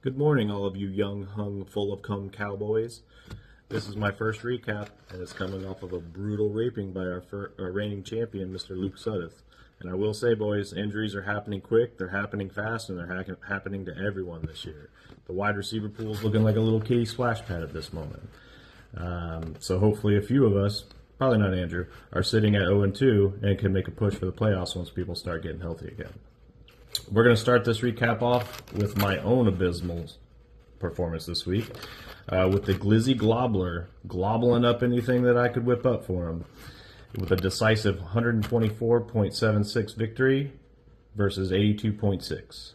Good morning, all of you young, hung, full of cum cowboys. This is my first recap, and it's coming off of a brutal raping by our reigning champion, Mr. Luke Suddeth. And I will say, boys, injuries are happening quick, they're happening fast, and they're happening to everyone this year. The wide receiver pool is looking like a little kitty splash pad at this moment. So hopefully a few of us, probably not Andrew, are sitting at 0-2 and can make a push for the playoffs once people start getting healthy again. We're going to start this recap off with my own abysmal performance this week, with the Glizzy Globler globbling up anything that I could whip up for him, with a decisive 124.76 victory versus 82.6.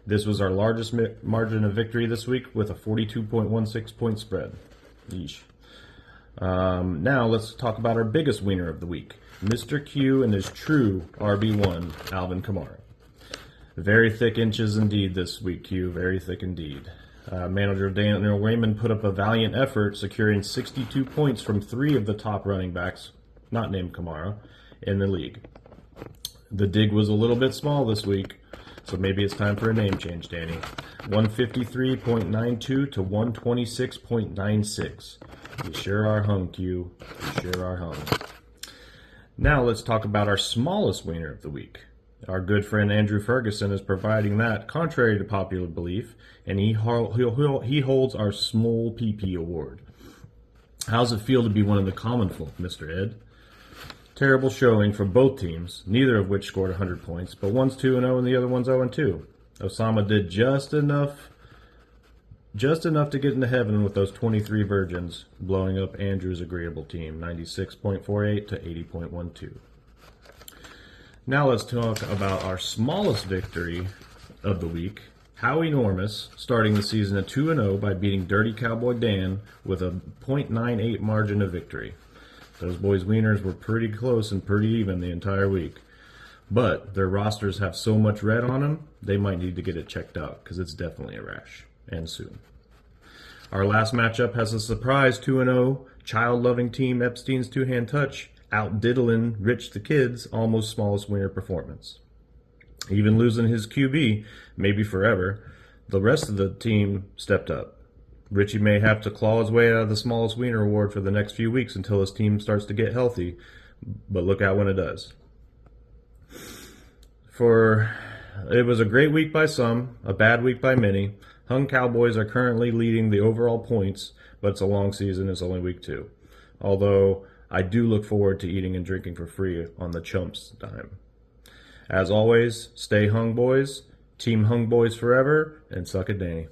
This was our largest margin of victory this week with a 42.16 point spread. Yeesh. Now let's talk about our biggest winner of the week, Mr. Q and his true RB1, Alvin Kamara. Very thick inches indeed this week, Q. Very thick indeed. Manager Daniel Raymond put up a valiant effort, securing 62 points from 3 of the top running backs, not named Kamara, in the league. The dig was a little bit small this week, so maybe it's time for a name change, Danny. 153.92 to 126.96. You sure are hung, Q. You sure are hung. Now let's talk about our smallest winner of the week. Our good friend Andrew Ferguson is providing that, contrary to popular belief, and he holds our Small PP award. How's it feel to be one of the common folk, Mr. Ed? Terrible showing from both teams, neither of which scored 100 points, but one's 2-0 and the other one's 0-2. Osama did just enough to get into heaven with those 23 virgins, blowing up Andrew's agreeable team, 96.48 to 80.12. Now let's talk about our smallest victory of the week. How enormous, starting the season at 2-0 by beating Dirty Cowboy Dan with a .98 margin of victory. Those boys' wieners were pretty close and pretty even the entire week. But their rosters have so much red on them, they might need to get it checked out, because it's definitely a rash, and soon. Our last matchup has a surprise 2-0 child-loving team Epstein's two-hand touch, out-diddling Rich the Kid's almost smallest winner performance. Even losing his QB, maybe forever, the rest of the team stepped up. Richie may have to claw his way out of the smallest wiener award for the next few weeks until his team starts to get healthy, but look out when it does. It was a great week by some, a bad week by many. HungCowboys are currently leading the overall points, but it's a long season, it's only week 2. Although I do look forward to eating and drinking for free on the Chumps dime. As always, stay hung, boys. Team Hung Boys forever, and suck it, Danny.